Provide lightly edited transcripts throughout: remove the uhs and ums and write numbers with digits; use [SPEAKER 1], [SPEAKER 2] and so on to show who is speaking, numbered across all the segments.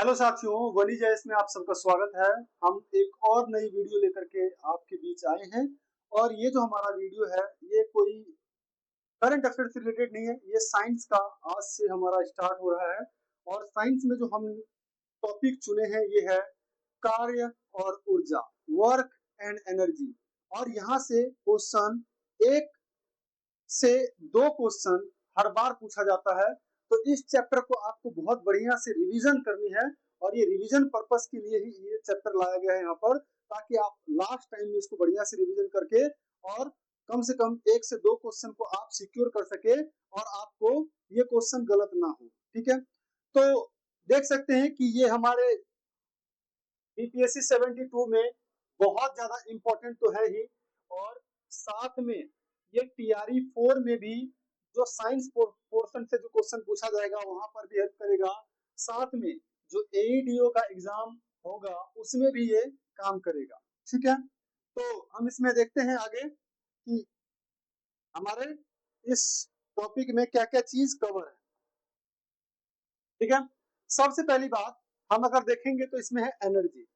[SPEAKER 1] Hello साथियों, वनी जैस में आप सबका स्वागत है। हम एक और नई वीडियो लेकर के आपके बीच आए हैं। और ये जो हमारा वीडियो है, ये कोई करंट अफेयर से रिलेटेड नहीं है, ये साइंस का आज से हमारा स्टार्ट हो रहा है। और साइंस में जो हम टॉपिक चुने हैं ये है कार्य और ऊर्जा, वर्क एंड एनर्जी। और यहाँ से क्वेश्चन एक से दो क्वेश्चन हर बार पूछा जाता है। तो इस चैप्टर को आपको बहुत बढ़िया से रिवीजन करनी है, और ये रिवीजन पर्पस के लिए ही ये चैप्टर लाया गया है यहाँ पर, ताकि आप लास्ट टाइम में इसको बढ़िया से रिवीजन करके और कम से कम एक से दो क्वेश्चन को आप सिक्योर कर सके और आपको ये क्वेश्चन गलत ना हो। ठीक है, तो देख सकते हैं कि ये हमारे बीपीएससी 72 में बहुत ज्यादा इंपॉर्टेंट तो है ही, और साथ में ये टीआरई 4 में भी जो साइंस पोर्शन से जो क्वेश्चन पूछा जाएगा वहां पर भी हेल्प करेगा। साथ में जो एईडीओ का एग्जाम होगा उसमें भी ये काम करेगा। ठीक है, तो हम इसमें देखते हैं आगे कि हमारे इस टॉपिक में क्या क्या चीज कवर है। ठीक है, सबसे पहली बात हम अगर देखेंगे तो इसमें है एनर्जी।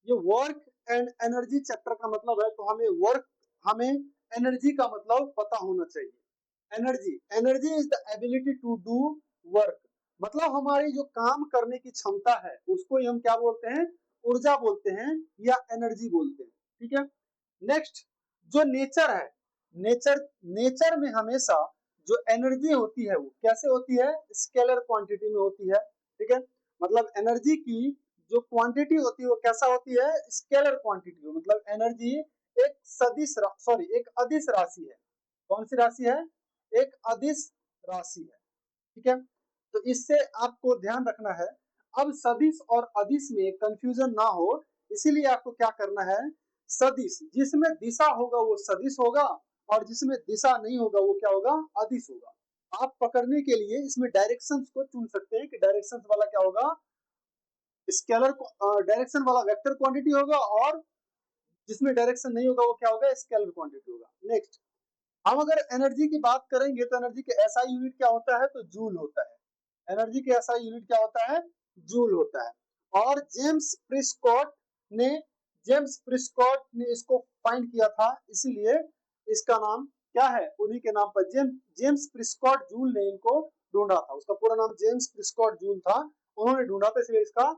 [SPEAKER 1] ये वर्क एंड एनर्जी चैप्टर का मतलब है, तो हमें एनर्जी का मतलब पता होना चाहिए। Energy is the ability to do work, मतलब हमारी जो काम करने की क्षमता है उसको ही हम क्या बोलते हैं, ऊर्जा बोलते हैं या एनर्जी बोलते हैं। ठीक है, नेक्स्ट जो नेचर है, नेचर में हमेशा जो एनर्जी होती है वो कैसे होती है, स्केलर क्वांटिटी में होती है। ठीक है, मतलब एनर्जी की जो क्वांटिटी होती है वो कैसा होती है, स्केलर क्वांटिटी। मतलब एनर्जी एक एक अदिश राशि है। कौन सी राशि है, एक अदिश राशि है। ठीक है, तो इससे आपको ध्यान रखना है। अब सदिश और अदिश में कंफ्यूजन ना हो, इसीलिए आपको क्या करना है, सदिश जिसमें दिशा होगा वो सदिश होगा, और जिसमें दिशा नहीं होगा वो क्या होगा, अदिश होगा। आप पकड़ने के लिए इसमें डायरेक्शंस को चुन सकते हैं कि डायरेक्शंस वाला क्या होगा, स्केलर डायरेक्शन वाला वेक्टर क्वांटिटी होगा, और जिसमें डायरेक्शन नहीं होगा वो क्या होगा, स्केलर क्वांटिटी होगा। नेक्स्ट, हम अगर एनर्जी की बात करेंगे तो एनर्जी के एसआई यूनिट क्या होता है, तो जूल होता है। एनर्जी के एसआई यूनिट क्या होता है, जूल होता है। और जेम्स प्रिस्कॉट ने इसको फाइंड किया था, इसीलिए इसका नाम क्या है, उन्हीं के नाम पर जेम्स प्रिस्कॉट जूल ने इनको ढूंढा था। उसका पूरा नाम जेम्स प्रिस्कॉट जूल था, उन्होंने ढूंढा था, इसलिए इसका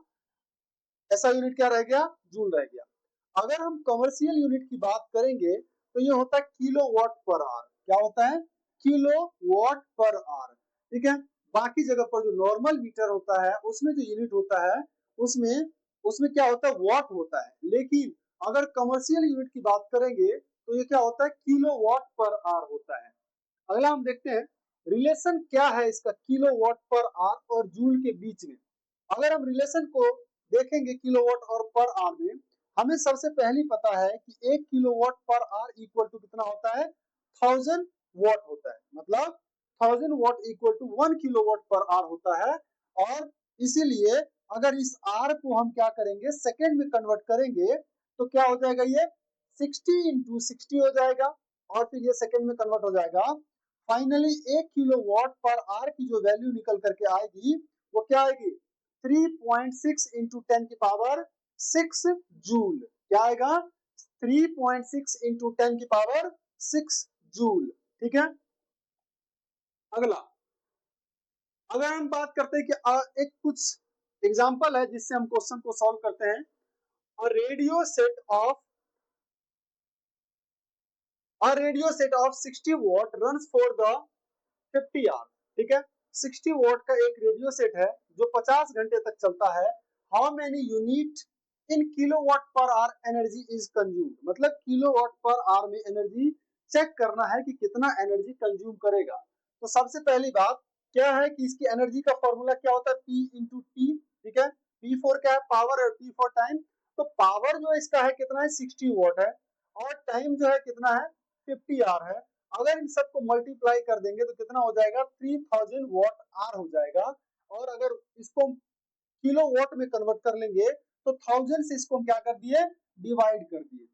[SPEAKER 1] ऐसा यूनिट क्या रह गया, जूल रह गया। अगर हम कमर्शियल यूनिट की बात करेंगे तो ये होता है किलोवाट पर आवर। क्या होता है, किलोवाट पर आवर। ठीक है, बाकी जगह पर जो नॉर्मल मीटर होता है उसमें जो यूनिट होता है उसमें उसमें क्या होता है, वॉट होता है। लेकिन अगर कमर्शियल यूनिट की बात करेंगे तो ये क्या होता है, किलोवाट पर आवर होता है। अगला हम देखते हैं रिलेशन क्या है इसका किलोवाट पर आवर और जूल के बीच में। अगर हम रिलेशन को देखेंगे किलोवाट और पर आवर में, हमें सबसे पहली पता है कि 1 kilowatt per our equal to कितना होता है, 1000 वाट होता है। मतलब 1000 watt equal to 1 kilowatt per hour होता है। और इसीलिए अगर इस आर को हम क्या करेंगे, सेकेंड में कन्वर्ट करेंगे तो क्या हो जाएगा, ये 60 × 60 हो जाएगा, और फिर ये सेकेंड में कन्वर्ट हो जाएगा। फाइनली 1 किलोवाट पर आवर की जो वैल्यू निकल करके आएगी वो क्या आएगी, 3.6 इंटू 10 की पावर 6 जूल। क्या आएगा, 3.6 इंटू 10 की पावर 6 जूल। ठीक है, अगला अगर हम बात करते हैं कि एक कुछ एग्जांपल है जिससे हम क्वेश्चन को सॉल्व करते हैं। A radio set of A radio set of 60 watt runs for the 50 hours. ठीक है, 60 वॉट का एक रेडियो सेट है जो 50 घंटे तक चलता है। How many unit in kilowatt per our energy is consumed, मतलब किलोवाट पर आवर में एनर्जी चेक करना है कि कितना एनर्जी कंज्यूम करेगा। तो सबसे पहली बात क्या है कि इसकी एनर्जी का फॉर्मूला क्या होता है, P इंटू टी। ठीक है, P4 क्या है, पावर, और T4 टाइम। तो पावर जो इसका है कितना है, 60 वॉट है, और टाइम जो है कितना है, 50 आवर है। अगर इन सबको मल्टीप्लाई कर देंगे तो कितना हो जाएगा, 3000 वॉट आवर हो जाएगा। और अगर इसको किलो वॉट में कन्वर्ट कर लेंगे तो 1000 से इसको हम क्या कर दिए, डिवाइड कर दिए।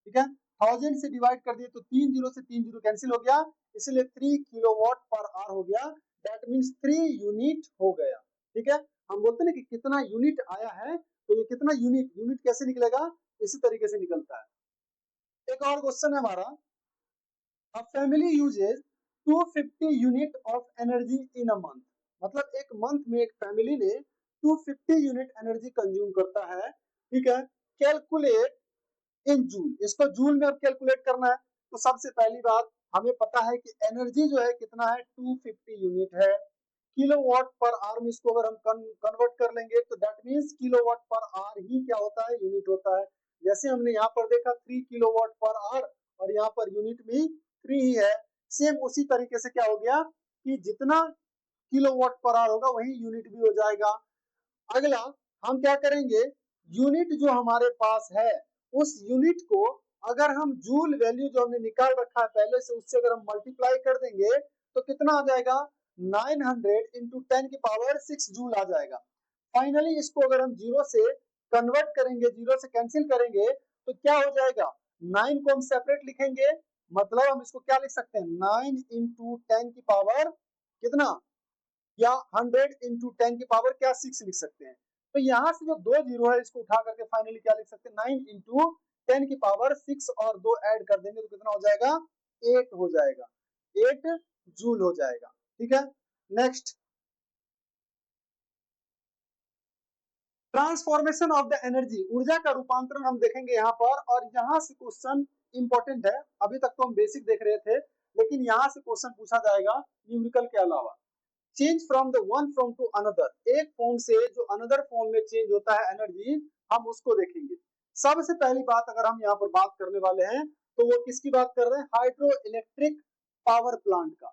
[SPEAKER 1] ठीक है, 1000 से डिवाइड कर दिए तो 3 जीरो से 3 जीरो कैंसिल हो गया, इसलिए 3 किलोवाट पर आवर हो गया। दैट मीन्स 3 यूनिट हो गया। ठीक है, हम बोलते हैं ना कि कितना यूनिट आया है, तो ये कितना यूनिट, यूनिट कैसे निकलेगा, इसी तरीके से निकलता है। एक और क्वेश्चन है हमारा, a family uses 250 unit of energy in a month, मतलब एक मंथ में एक फैमिली ने 250 यूनिट एनर्जी कंज्यूम करता है, ठीक है। कैलकुलेट इन जूल, इसको जूल में अब कैलकुलेट करना है। तो सबसे पहली बात हमें पता है कि एनर्जी जो है कितना है, 250 यूनिट है। किलोवाट पर आवर में इसको अगर हम कन्वर्ट कर लेंगे तो that means kilowatt per hour ही क्या होता है, यूनिट होता है। जैसे हमने यहाँ पर देखा 3 किलोवाट पर आवर, और यहाँ पर यूनिट भी 3 ही है। सेम उसी तरीके से क्या हो गया कि जितना किलोवाट पर आवर होगा वही यूनिट भी हो जाएगा। अगला हम क्या करेंगे, यूनिट जो हमारे पास है उस यूनिट को अगर हम जूल वैल्यू जो हमने निकाल रखा है पहले से, उससे अगर हम मल्टीप्लाई कर देंगे तो कितना आ जाएगा, 900 इंटू 10 की पावर 6 जूल आ जाएगा। फाइनली इसको अगर हम जीरो से कन्वर्ट करेंगे, जीरो से कैंसिल करेंगे तो क्या हो जाएगा, 9 को हम सेपरेट लिखेंगे, मतलब हम इसको क्या लिख सकते हैं, 9 इंटू 10 की पावर कितना, या 100 इंटू 10 की पावर क्या 6 लिख सकते हैं। तो यहाँ से जो दो जीरो है इसको उठा करके फाइनली क्या लिख सकते हैं, 9 इंटू 10 की पावर 6 और 2 ऐड कर देंगे तो कितना हो जाएगा, 8 हो जाएगा, 8 जूल हो जाएगा, ठीक है। Next, transformation of the energy, ऊर्जा का रूपांतरण हम देखेंगे यहाँ पर, और यहाँ से क्वेश्चन इंपॉर्टेंट है। अभी तक तो हम बेसिक देख रहे थे, लेकिन यहाँ से क्वेश्चन पूछा जाएगा न्यूमेरिकल के अलावा। Change from the one form to another, एक फॉर्म से जो अनदर फॉर्म में चेंज होता है एनर्जी, हम उसको देखेंगे। सबसे पहली बात अगर हम यहाँ पर बात करने वाले हैं तो वो किसकी बात कर रहे हैं, हाइड्रो इलेक्ट्रिक पावर प्लांट का।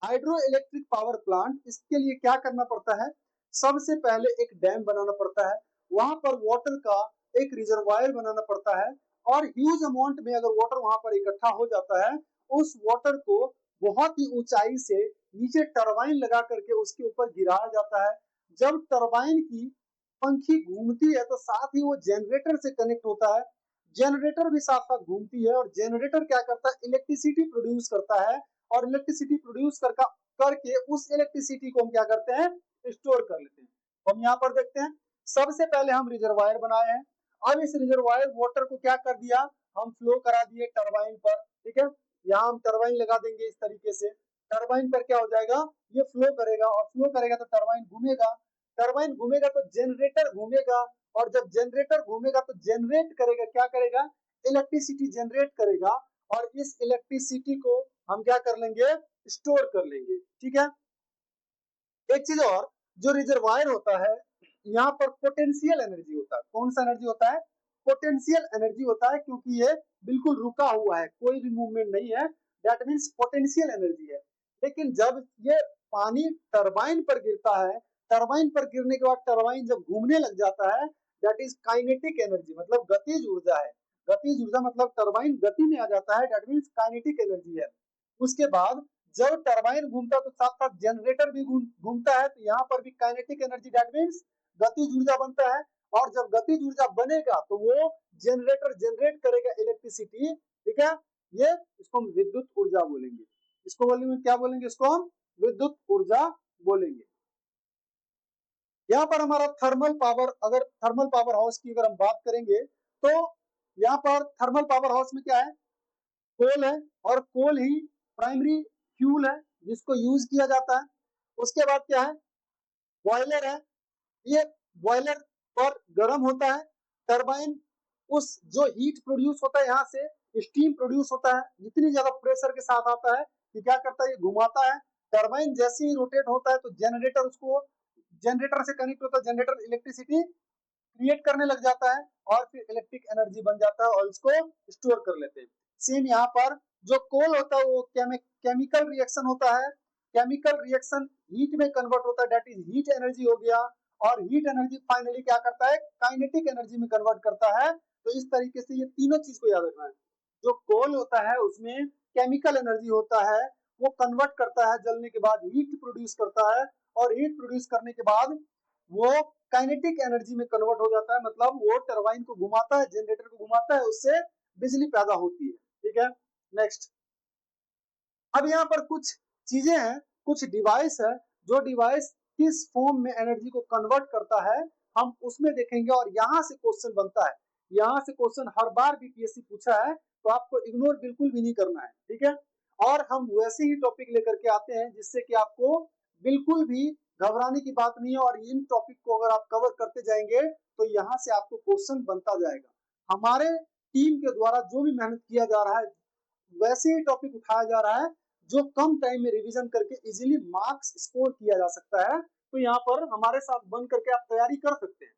[SPEAKER 1] हाइड्रो इलेक्ट्रिक पावर प्लांट, इसके लिए क्या करना पड़ता है, सबसे पहले एक डैम बनाना पड़ता है, वहां पर वाटर का एक रिजर्वायर बनाना पड़ता है, और ह्यूज अमाउंट में अगर वाटर वहां पर इकट्ठा हो जाता है, उस वाटर को बहुत ही ऊंचाई से नीचे टरबाइन लगा करके उसके ऊपर गिराया जाता है। जब टरबाइन की पंखी घूमती है तो साथ ही वो जनरेटर से कनेक्ट होता है, जनरेटर भी साथ साथ घूमती है, और जनरेटर क्या करता है, इलेक्ट्रिसिटी प्रोड्यूस करता है, और इलेक्ट्रिसिटी प्रोड्यूस करके उस इलेक्ट्रिसिटी को हम क्या करते हैं, स्टोर कर लेते हैं। तो हम यहाँ पर देखते हैं, सबसे पहले हम रिजर्वायर बनाए हैं, अब इस रिजर्वायर वाटर को क्या कर दिया, हम फ्लो करा दिए टरबाइन पर, ठीक है। यहाँ हम टरबाइन लगा देंगे इस तरीके से, टरबाइन पर क्या हो जाएगा, ये फ्लो करेगा, और फ्लो करेगा तो टरबाइन घूमेगा, टरबाइन घूमेगा तो जनरेटर घूमेगा, और जब जनरेटर घूमेगा तो जनरेट करेगा, क्या करेगा, इलेक्ट्रिसिटी जनरेट करेगा, और इस इलेक्ट्रिसिटी को हम क्या कर लेंगे, स्टोर कर लेंगे, ठीक है। एक चीज और, जो रिजर्वायर होता है यहाँ पर पोटेंशियल एनर्जी होता है, कौन सा एनर्जी होता है, पोटेंशियल एनर्जी होता है, क्योंकि ये बिल्कुल रुका हुआ है, कोई भी मूवमेंट नहीं है, दैट मीन्स पोटेंशियल एनर्जी है। लेकिन जब ये पानी टरबाइन पर गिरता है, टरबाइन पर गिरने के बाद टरबाइन जब घूमने लग जाता है, दैट इज काइनेटिक एनर्जी, मतलब गतिज ऊर्जा है। गतिज ऊर्जा मतलब टरबाइन गति में आ जाता है, दैट मीन्स काइनेटिक एनर्जी है। उसके बाद जब टरबाइन घूमता है तो साथ साथ जनरेटर भी घूमता है, तो यहाँ पर भी काइनेटिक एनर्जी, दैट मीन्स गतिज ऊर्जा बनता है, और जब गतिज ऊर्जा बनेगा तो वो जनरेटर जनरेट करेगा इलेक्ट्रिसिटी, ठीक है। ये इसको हम विद्युत ऊर्जा बोलेंगे, इसको बोलेंगे क्या बोलेंगे, इसको हम विद्युत ऊर्जा बोलेंगे। यहाँ पर हमारा थर्मल पावर, अगर थर्मल पावर हाउस की अगर हम बात करेंगे तो यहाँ पर थर्मल पावर हाउस में क्या है, कोल है, और कोल ही प्राइमरी फ्यूल है जिसको यूज किया जाता है। उसके बाद क्या है, बॉयलर है, ये बॉयलर पर गर्म होता है, टरबाइन उस जो हीट प्रोड्यूस होता है यहाँ से स्टीम प्रोड्यूस होता है, इतनी ज्यादा प्रेशर के साथ आता है कि क्या करता है, ये घुमाता है, टरबाइन जैसे ही रोटेट होता है तो जनरेटर उसको, जनरेटर से कनेक्ट होता है, जनरेटर इलेक्ट्रिसिटी क्रिएट करने लग जाता है, और फिर इलेक्ट्रिक एनर्जी बन जाता है, और इसको स्टोर कर लेते हैं। सेम यहाँ पर जो कोल होता है वो केमिकल रिएक्शन होता है, केमिकल रिएक्शन हीट में कन्वर्ट होता है, दैट इज हीट एनर्जी हो गया, और हीट एनर्जी फाइनली क्या करता है, काइनेटिक एनर्जी में कन्वर्ट करता है। तो इस तरीके से ये तीनों चीज को याद रखना है। जो कोल होता है उसमें केमिकल एनर्जी होता है, वो कन्वर्ट करता है, जलने के बाद हीट प्रोड्यूस करता है, और हीट प्रोड्यूस करने के बाद वो काइनेटिक एनर्जी में कन्वर्ट हो जाता है, मतलब वो टरबाइन को घुमाता है, जनरेटर को घुमाता है, उससे बिजली पैदा होती है, ठीक है। नेक्स्ट, अब यहाँ पर कुछ चीजें हैं, कुछ डिवाइस है, जो डिवाइस किस फॉर्म में एनर्जी को कन्वर्ट करता है हम उसमें देखेंगे। और यहाँ से क्वेश्चन बनता है, यहाँ से क्वेश्चन हर बार बीपीएससी पूछा है, तो आपको इग्नोर बिल्कुल भी नहीं करना है, ठीक है। और हम वैसे ही टॉपिक लेकर के आते हैं जिससे कि आपको बिल्कुल भी घबराने की बात नहीं है। और इन टॉपिक को अगर आप कवर करते जाएंगे तो यहाँ से आपको क्वेश्चन बनता जाएगा। हमारे टीम के द्वारा जो भी मेहनत किया जा रहा है वैसे ही टॉपिक उठाया जा रहा है जो कम टाइम में रिवीजन करके इजीली मार्क्स स्कोर किया जा सकता है। तो यहाँ पर हमारे साथ बन करके आप तैयारी कर सकते हैं।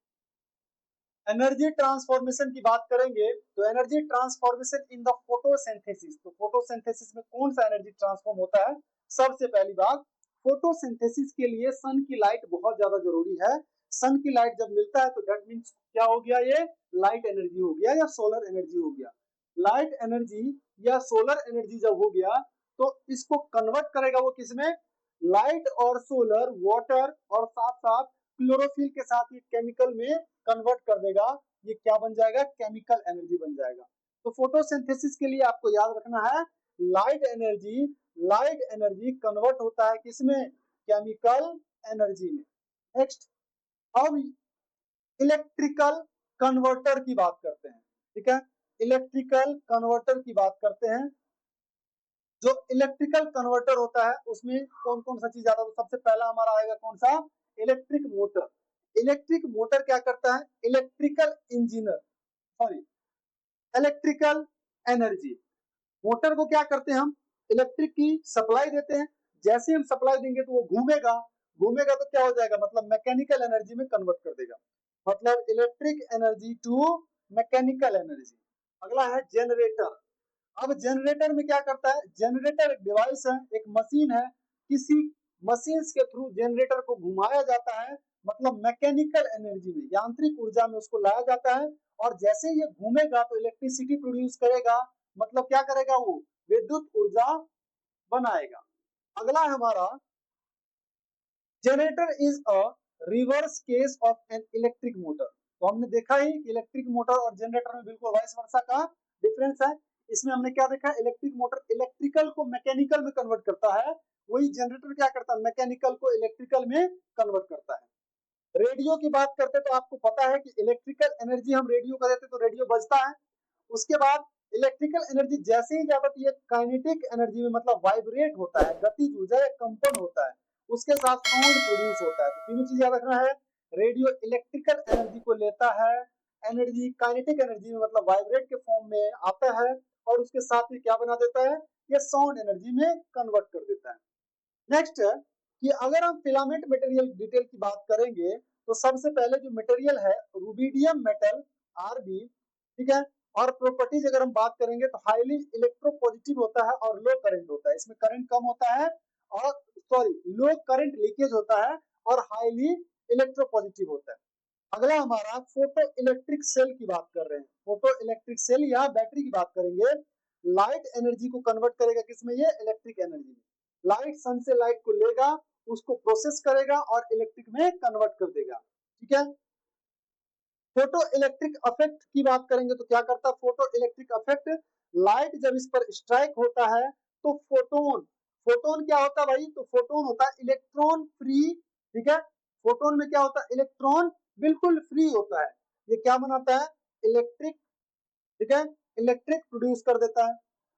[SPEAKER 1] एनर्जी ट्रांसफॉर्मेशन की बात करेंगे तो energy transformation in the photosynthesis, तो फोटोसिंथेसिस में कौन सा एनर्जी ट्रांसफॉर्म होता है। सबसे पहली बात, फोटोसिंथेसिस के लिए सन की लाइट बहुत ज्यादा जरूरी है। सन की लाइट जब मिलता है तो दैट मीन्स क्या हो गया, ये लाइट एनर्जी हो गया या सोलर एनर्जी हो गया। लाइट एनर्जी या सोलर एनर्जी जब हो गया तो इसको कन्वर्ट करेगा वो किसमें, लाइट और सोलर, वाटर और साथ साथ क्लोरोफिल के साथ ये केमिकल में कन्वर्ट कर देगा। ये क्या बन जाएगा, केमिकल एनर्जी बन जाएगा। तो फोटोसिंथेसिस के लिए आपको याद रखना है लाइट एनर्जी कन्वर्ट होता है किसमें, केमिकल एनर्जी में। नेक्स्ट, अब इलेक्ट्रिकल कन्वर्टर की बात करते हैं, ठीक है। इलेक्ट्रिकल कन्वर्टर की बात करते हैं। जो इलेक्ट्रिकल कन्वर्टर होता है उसमें कौन कौन सा चीज आता है, तो सबसे पहला हमारा आएगा कौन सा, इलेक्ट्रिक मोटर। इलेक्ट्रिक मोटर क्या करता है, electrical engineer sorry electrical energy. Motor को क्या करते हैं हम, इलेक्ट्रिक की सप्लाई देते हैं। जैसे हम सप्लाई देंगे तो वो घूमेगा, घूमेगा तो क्या हो जाएगा, मतलब मैकेनिकल एनर्जी में कन्वर्ट कर देगा, मतलब electric energy to mechanical energy. अगला है जनरेटर। अब जनरेटर में क्या करता है, जनरेटर एक डिवाइस है, एक मशीन है, किसी मशीन के थ्रू जनरेटर को घुमाया जाता है, मतलब मैकेनिकल एनर्जी में, यांत्रिक ऊर्जा में उसको लाया जाता है। और जैसे ये घूमेगा तो इलेक्ट्रिसिटी प्रोड्यूस करेगा, मतलब क्या करेगा, वो विद्युत ऊर्जा बनाएगा। अगला है हमारा, generator is a reverse case of an electric motor. तो हमने देखा ही इलेक्ट्रिक मोटर और जनरेटर में बिल्कुल वाइस वर्सा का डिफरेंस है। इसमें हमने क्या देखा, इलेक्ट्रिक मोटर इलेक्ट्रिकल को मैकेनिकल में कन्वर्ट करता है, वही जनरेटर क्या करता है, मैकेनिकल को इलेक्ट्रिकल में कन्वर्ट करता है। रेडियो की बात करते तो आपको पता है कि इलेक्ट्रिकल एनर्जी हम रेडियो को देते तो रेडियो बजता है। उसके बाद इलेक्ट्रिकल एनर्जी जैसे ही जाता है काइनेटिक एनर्जी में, मतलब वाइब्रेट होता है, गतिज ऊर्जा या कंपन होता है, उसके साथ साउंड प्रोड्यूस होता है। तो तीनों चीज याद रखना है, रेडियो इलेक्ट्रिकल एनर्जी को लेता है, एनर्जी काइनेटिक एनर्जी में मतलब वाइब्रेट के फॉर्म में आता है, और उसके साथ में क्या बना देता है, ये साउंड एनर्जी में कन्वर्ट कर देता है। नेक्स्ट है कि अगर हम फिलामेंट मटेरियल डिटेल की बात करेंगे तो सबसे पहले जो मटेरियल है रुबिडियम मेटल आरबी, ठीक है। और प्रॉपर्टीज अगर हम बात करेंगे तो हाईली इलेक्ट्रोपॉजिटिव होता है और लो करंट होता है, इसमें करंट कम होता है, और लो करंट लीकेज होता है, और हाईली इलेक्ट्रोपॉजिटिव होता है। अगला हमारा फोटो इलेक्ट्रिक सेल की बात कर रहे हैं, फोटो इलेक्ट्रिक सेल या बैटरी की बात करेंगे। लाइट एनर्जी को कन्वर्ट करेगा किसमें, ये इलेक्ट्रिक एनर्जी में। लाइट सन से लाइट को लेगा, उसको प्रोसेस करेगा और इलेक्ट्रिक में कन्वर्ट कर देगा, ठीक है। फोटो इलेक्ट्रिक इफेक्ट की बात करेंगे तो क्या करता है फोटो इलेक्ट्रिक इफेक्ट, लाइट जब इस पर स्ट्राइक होता है तो फोटोन, फोटोन क्या होता है भाई, तो फोटोन होता है इलेक्ट्रॉन फ्री, ठीक है। फोटोन में क्या होता है, इलेक्ट्रॉन बिल्कुल फ्री होता है, ये क्या बनाता है, इलेक्ट्रिक, ठीक है, इलेक्ट्रिक प्रोड्यूस कर देता है।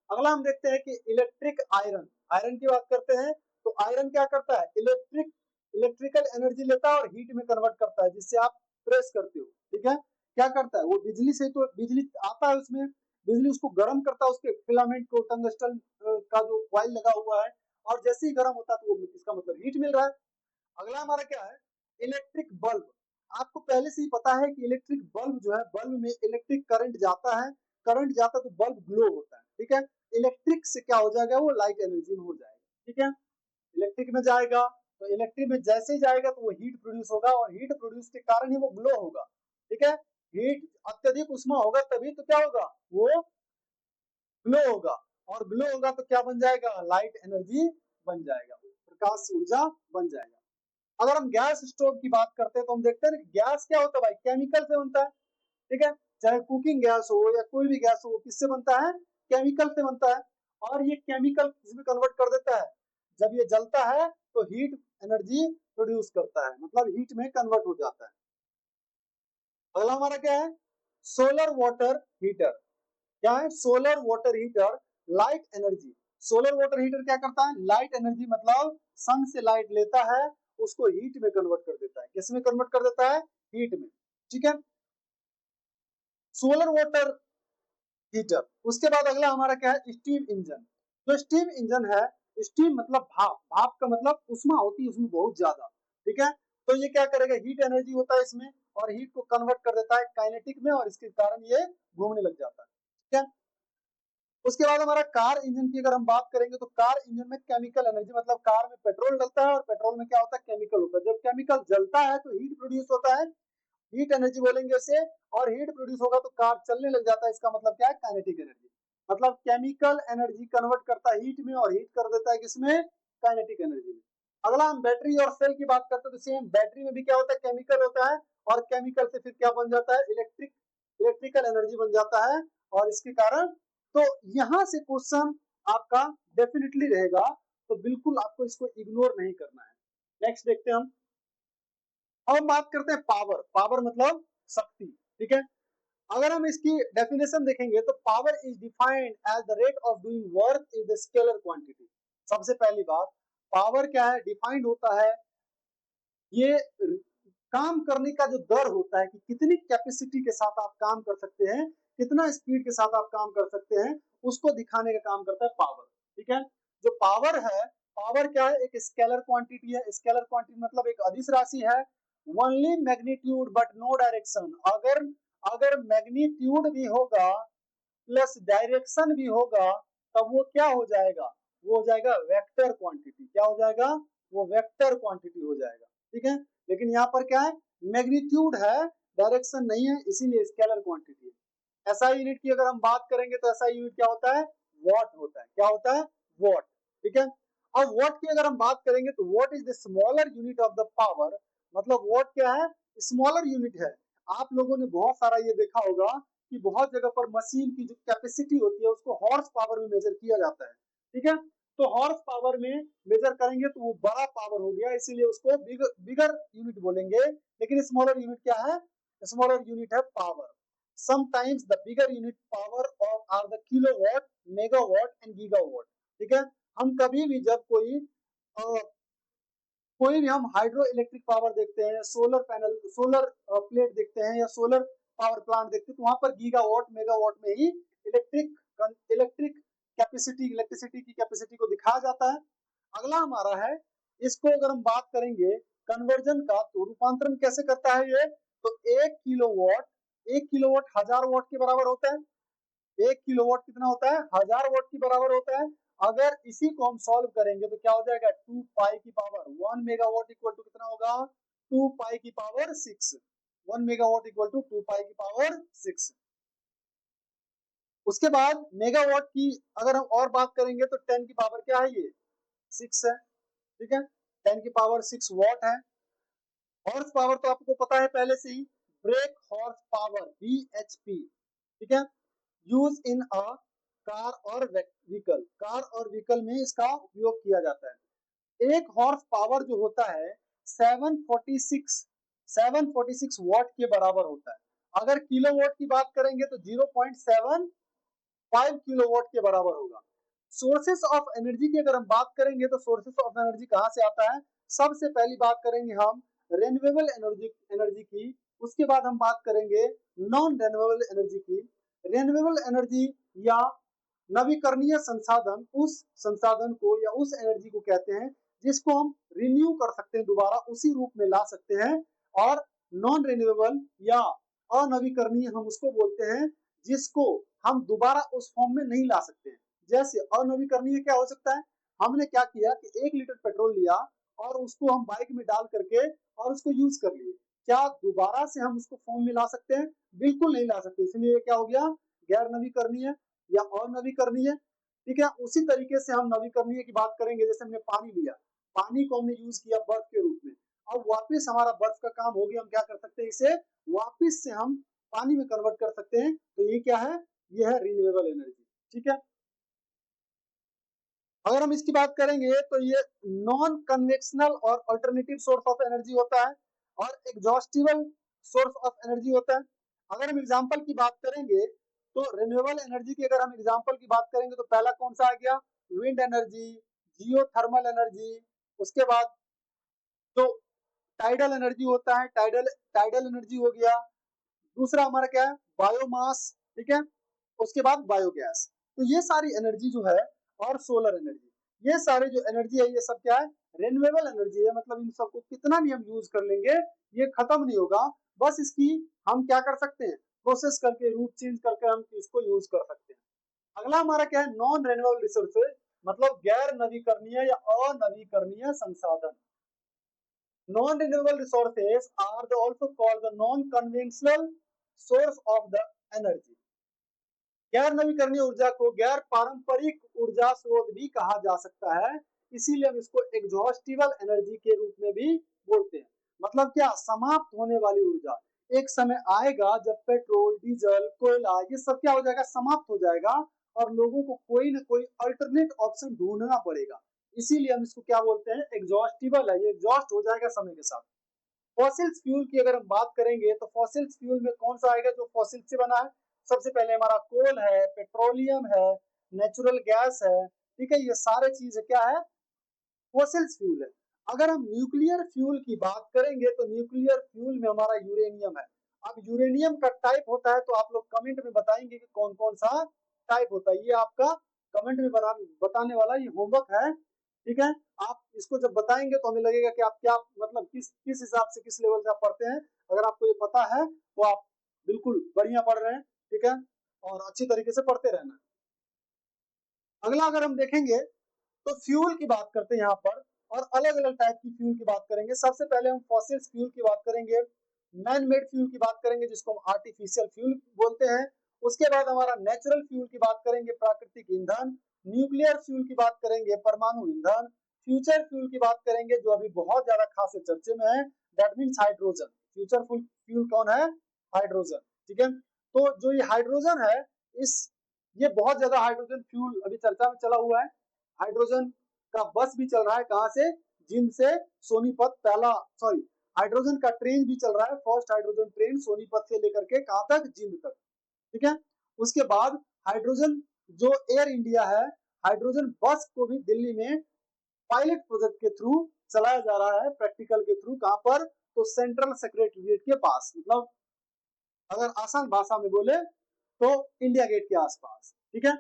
[SPEAKER 1] अगला हम देखते हैं कि इलेक्ट्रिक आयरन, आयरन की बात करते हैं तो आयरन क्या करता है, इलेक्ट्रिकल एनर्जी लेता है और हीट में कन्वर्ट करता है, जिससे आप प्रेस करते हो, ठीक है। क्या करता है वो, बिजली से, तो बिजली आता है उसमें, बिजली उसको गर्म करता है, उसके फिलामेंट को, टंगस्टन का जो कॉइल लगा हुआ है, और जैसे ही गर्म होता है तो वो इसका मतलब हीट मिल रहा है। अगला हमारा क्या है, इलेक्ट्रिक बल्ब। आपको पहले से ही पता है कि इलेक्ट्रिक बल्ब जो है, बल्ब में इलेक्ट्रिक करंट जाता है, करंट जाता है तो बल्ब ग्लो होता है, ठीक है। इलेक्ट्रिक से क्या हो जाएगा, वो लाइट एनर्जी में हो जाएगा, ठीक है। इलेक्ट्रिक में जाएगा तो इलेक्ट्रिक में जैसे ही जाएगा तो वो हीट प्रोड्यूस होगा, और हीट प्रोड्यूस के कारण ही वो ग्लो होगा, ठीक है। हीट अत्यधिक उष्मा होगा तभी तो क्या होगा, वो ग्लो होगा, और ग्लो होगा तो क्या बन जाएगा, लाइट एनर्जी बन जाएगा, प्रकाश ऊर्जा बन जाएगा। अगर हम गैस स्टोव की बात करते हैं तो हम देखते हैं गैस क्या होता है भाई, केमिकल से बनता है, ठीक है। चाहे कुकिंग गैस हो या कोई भी गैस हो, किससे बनता है, केमिकल से बनता है। और ये केमिकल किसमें कन्वर्ट कर देता है, जब ये जलता है तो हीट एनर्जी प्रोड्यूस करता है, मतलब हीट में कन्वर्ट हो जाता है। अगला हमारा क्या है, सोलर वाटर हीटर। क्या है, solar water heater light energy. Solar water heater क्या करता है, लाइट एनर्जी मतलब सन से लाइट लेता है, उसको हीट में कन्वर्ट कर देता है। किस में कन्वर्ट कर देता है, हीट में। ठीक है, सोलर वाटर हीटर। उसके बाद अगला हमारा क्या है, स्टीम इंजन। जो स्टीम इंजन है, स्टीम मतलब भाप, भाप का मतलब उष्मा होती है उसमें बहुत ज्यादा। ठीक है, तो ये क्या करेगा, हीट एनर्जी होता है इसमें, और हीट को कन्वर्ट कर देता है काइनेटिक में, और इसके कारण ये घूमने लग जाता है। ठीक है, उसके बाद हमारा कार इंजन की अगर हम बात करेंगे, तो कार इंजन में केमिकल एनर्जी, मतलब कार में पेट्रोल डलता है, और पेट्रोल में क्या होता है, केमिकल होता है। जब केमिकल जलता है तो हीट प्रोड्यूस होता है, हीट एनर्जी बोलेंगे उसे, और हीट प्रोड्यूस होगा तो कार चलने लग जाता है। इसका मतलब क्या है, काइनेटिक एनर्जी। मतलब केमिकल एनर्जी कन्वर्ट करता है हीट में, और हीट कर देता है किसमें, काइनेटिक एनर्जी में। अगला हम बैटरी और सेल की बात करते हैं, तो सेम बैटरी में भी क्या होता है, केमिकल होता है, और केमिकल से फिर क्या बन जाता है, इलेक्ट्रिकल एनर्जी बन जाता है, और इसके कारण, तो यहां से क्वेश्चन आपका डेफिनेटली रहेगा, तो बिल्कुल आपको इसको इग्नोर नहीं करना है। नेक्स्ट देखते हैं हम। अब हम बात करते हैं पावर। पावर मतलब शक्ति। ठीक है, अगर हम इसकी डेफिनेशन देखेंगे, तो power is defined as the rate of doing work is the scalar quantity. सबसे पहली बात, पावर क्या है, डिफाइंड होता है, ये काम करने का जो दर होता है, कि कितनी कैपेसिटी के साथ आप काम कर सकते हैं, कितना स्पीड के साथ आप काम कर सकते हैं, उसको दिखाने का काम करता है पावर। ठीक है, जो पावर है, पावर क्या है, एक स्केलर क्वांटिटी है। स्केलर क्वांटिटी मतलब एक अदिश राशि है। Only magnitude but no direction. अगर अगर मैग्नीट्यूड भी होगा प्लस डायरेक्शन भी होगा, तब वो क्या हो जाएगा, वो हो जाएगा वेक्टर क्वांटिटी। क्या हो जाएगा, वो वेक्टर क्वांटिटी हो जाएगा। ठीक है, लेकिन यहाँ पर क्या है, मैग्नीट्यूड है, डायरेक्शन नहीं है, इसीलिए स्केलर क्वांटिटी है। एसआई यूनिट की अगर हम बात करेंगे, तो एसआई यूनिट क्या होता है, वॉट होता है। क्या होता है, वॉट। ठीक है, अब वॉट की अगर हम बात करेंगे, तो what is the smaller unit of the power. मतलब वॉट क्या है, स्मॉलर यूनिट है। आप लोगों ने बहुत सारा ये देखा होगा कि बहुत जगह पर मशीन की जो कैपेसिटी होती है, उसको हॉर्स पावर में मेजर किया जाता है। ठीक है, तो हॉर्स पावर में मेजर करेंगे तो वो बड़ा पावर हो गया, इसीलिए उसको बिगर यूनिट बोलेंगे। लेकिन स्मॉलर यूनिट क्या है, स्मॉलर यूनिट है power. Sometimes the bigger unit power of are the kilowatt, megawatt and gigawatt. ठीक है, हम कभी भी जब कोई भी हम हाइड्रो इलेक्ट्रिक पावर देखते हैं, सोलर पैनल, सोलर प्लेट देखते हैं, या सोलर पावर प्लांट देखते हैं, तो वहां पर गीगावाट मेगावाट में ही इलेक्ट्रिक इलेक्ट्रिसिटी की कैपेसिटी को दिखाया जाता है। अगला हमारा है, इसको अगर हम बात करेंगे कन्वर्जन का, तो रूपांतरण कैसे करता है ये, तो 1 किलोवाट 1000 वाट के बराबर होता है। 1 किलोवाट कितना होता है, 1000 वाट के बराबर होता है। अगर इसी को हम सॉल्व करेंगे, तो क्या हो जाएगा, 2 पाई की पावर 1 मेगावाट इक्वल टू कितना होगा, 2 पाई की पावर 6। 1 मेगावाट इक्वल टू 2 पाई की पावर 6। उसके बाद मेगावाट की अगर हम और बात करेंगे, तो 10 की पावर क्या है, ये 6 है। ठीक है, 10 की पावर 6 वॉट है। हॉर्स पावर तो आपको पता है पहले से ही, ब्रेक हॉर्स पावर BHP। ठीक है, यूज इन अ कार और व्हीकल। कार और व्हीकल में इसका उपयोग किया जाता है। एक हॉर्स पावर जो होता है 746 वॉट के बराबर होता है। अगर किलोवाट की बात करेंगे, तो 0.75 किलोवाट के बराबर होगा। सोर्सेस ऑफ एनर्जी की अगर हम बात करेंगे, तो सोर्सेस ऑफ एनर्जी कहां से आता है, सबसे पहली बात करेंगे हम रेन्यूएबल एनर्जी एनर्जी की। उसके बाद हम बात करेंगे नॉन रेन्यूएबल एनर्जी की। रेन्यूएबल एनर्जी या नवीकरणीय संसाधन उस संसाधन को या उस एनर्जी को कहते हैं जिसको हम रिन्यू कर सकते हैं, दोबारा उसी रूप में ला सकते हैं। और नॉन रिन्यूएबल या अनवीकरणीय हम उसको बोलते हैं जिसको हम दोबारा उस फॉर्म में नहीं ला सकते हैं। जैसे अनवीकरणीय क्या हो सकता है, हमने क्या किया कि 1 लीटर पेट्रोल लिया और उसको हम बाइक में डाल करके और उसको यूज कर लिए, क्या दोबारा से हम उसको फॉर्म में ला सकते हैं, बिल्कुल नहीं ला सकते। इसलिए क्या हो गया, गैर नवीकरणीय या अनवीकरणीय। ठीक है, उसी तरीके से हम नवीकरणीय की बात करेंगे, जैसे हमने पानी लिया, पानी को हमने यूज किया बर्फ के रूप में, अब वापस हमारा बर्फ का काम हो गया, हम क्या कर सकते हैं, इसे वापस से हम पानी में कन्वर्ट कर सकते हैं। तो ये क्या है, ये है रिन्यूएबल एनर्जी। ठीक है, अगर हम इसकी बात करेंगे तो ये नॉन कन्वेक्शनल और अल्टरनेटिव सोर्स ऑफ एनर्जी होता है और एग्जॉस्टिबल सोर्स ऑफ एनर्जी होता है। अगर हम एग्जांपल की बात करेंगे तो रिन्यूएबल एनर्जी की अगर हम एग्जांपल की बात करेंगे तो पहला कौन सा आ गया, विंड एनर्जी, जियोथर्मल एनर्जी। उसके बाद जो टाइडल एनर्जी होता है, टाइडल टाइडल एनर्जी हो गया। दूसरा हमारा क्या है, बायोमास, ठीक है। उसके बाद बायोगैस। तो ये सारी एनर्जी जो है और सोलर एनर्जी, ये सारे जो एनर्जी है ये सब क्या है, रिन्यूएबल एनर्जी है। मतलब इन सबको कितना भी हम यूज कर लेंगे ये खत्म नहीं होगा, बस इसकी हम क्या कर सकते हैं, प्रोसेस करके, रूप चेंज करके हम इसको यूज कर सकते हैं। अगला हमारा क्या है, नॉन रिन्यूएबल रिसोर्सेज, मतलब गैर नवीकरणीय या अनवीकरणीय संसाधन। Non renewable resources are also called the non-conventional source of the energy. गैर नवीकरणीय ऊर्जा को गैर पारंपरिक ऊर्जा स्रोत भी कहा जा सकता है, इसीलिए हम इसको एग्जॉस्टिबल एनर्जी के रूप में भी बोलते हैं। मतलब क्या, समाप्त होने वाली ऊर्जा। एक समय आएगा जब पेट्रोल, डीजल, कोयला ये सब क्या हो जाएगा, समाप्त हो जाएगा और लोगों को कोई ना कोई अल्टरनेट ऑप्शन ढूंढना पड़ेगा। इसीलिए हम इसको क्या बोलते हैं, एग्जॉस्टिबल है, ये एग्जॉस्ट हो जाएगा समय के साथ। फॉसिल्स फ्यूल की अगर हम बात करेंगे तो फॉसिल्स फ्यूल में कौन सा आएगा जो फॉसिल से बना है, सबसे पहले हमारा कोल है, पेट्रोलियम है, नेचुरल गैस है, ठीक है। ये सारे चीज क्या है, फॉसिल्स फ्यूल है। अगर हम न्यूक्लियर फ्यूल की बात करेंगे तो न्यूक्लियर फ्यूल में हमारा यूरेनियम है। अब यूरेनियम का टाइप होता है तो आप लोग कमेंट में बताएंगे कि कौन कौन सा टाइप होता है, ये आपका कमेंट में बताने वाला ये होमवर्क है, ठीक है। आप इसको जब बताएंगे तो हमें लगेगा कि आप क्या, मतलब किस किस हिसाब से, किस लेवल से आप पढ़ते हैं। अगर आपको ये पता है तो आप बिल्कुल बढ़िया पढ़ रहे हैं, ठीक है, और अच्छी तरीके से पढ़ते रहना। अगला अगर हम देखेंगे तो फ्यूल की बात करते हैं यहाँ पर, और अलग अलग टाइप की फ्यूल की बात करेंगे। सबसे पहले हम फॉसिल फ्यूल की बात करेंगे, मैन मेड फ्यूल की बात करेंगे जिसको हम आर्टिफिशियल फ्यूल बोलते हैं। उसके बाद हमारा नेचुरल फ्यूल की बात करेंगे, प्राकृतिक ईंधन। न्यूक्लियर फ्यूल की बात करेंगे, परमाणु ईंधन। फ्यूचर फ्यूल की बात करेंगे जो अभी बहुत ज्यादा खास चर्चे में है, that means hydrogen. Future fuel कौन है, हाइड्रोजन, ठीक है। तो जो ये हाइड्रोजन है, इस ये बहुत ज्यादा हाइड्रोजन फ्यूल अभी चर्चा में चला हुआ है। हाइड्रोजन का बस भी चल रहा है, कहां से, जिंद से सोनीपत, पहला सॉरी हाइड्रोजन का ट्रेन भी चल रहा है, फर्स्ट हाइड्रोजन ट्रेन सोनीपत से लेकर के कहां तक, जिंद तक, ठीक है। उसके बाद हाइड्रोजन जो एयर इंडिया है, हाइड्रोजन बस को भी दिल्ली में पायलट प्रोजेक्ट के थ्रू चलाया जा रहा है, प्रैक्टिकल के थ्रू, कहां पर, तो सेंट्रल सेक्रेटरीट के पास, मतलब अगर आसान भाषा में बोले तो इंडिया गेट के आसपास, ठीक है।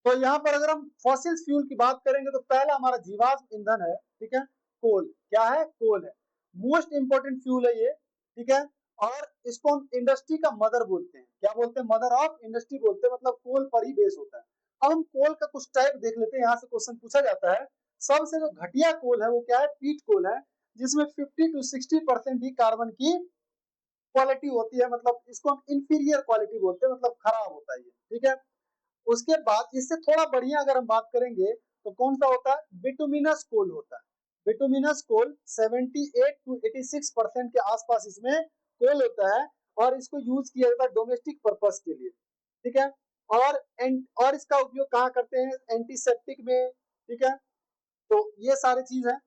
[SPEAKER 1] तो यहाँ पर अगर हम फॉसिल फ्यूल की बात करेंगे तो पहला हमारा जीवाश्म ईंधन है, ठीक है, कोल। क्या है, कोल है, मोस्ट इंपोर्टेंट फ्यूल है ये, ठीक है। और इसको हम इंडस्ट्री का मदर बोलते हैं, क्या बोलते हैं, मदर ऑफ इंडस्ट्री बोलते हैं, मतलब कोल पर ही बेस होता है। अब हम कोल का कुछ टाइप देख लेते हैं, यहाँ से क्वेश्चन पूछा जाता है। सबसे जो घटिया कोल है वो क्या है, पीट कोल है, जिसमें 50 to 60% ही कार्बन की क्वालिटी होती है, मतलब इसको हम इंफीरियर क्वालिटी बोलते हैं, मतलब खराब होता है ये, ठीक है। उसके बाद इससे थोड़ा बढ़िया अगर हम बात करेंगे तो कौन सा होता है, बिटुमिनस कोल होता है। बिटुमिनस कोल 78 to 86% के आसपास इसमें कोल होता है, और इसको यूज किया जाता है डोमेस्टिक पर्पस के लिए, ठीक है। और और इसका उपयोग कहाँ करते हैं, एंटीसेप्टिक में, ठीक है। तो ये सारी चीज है।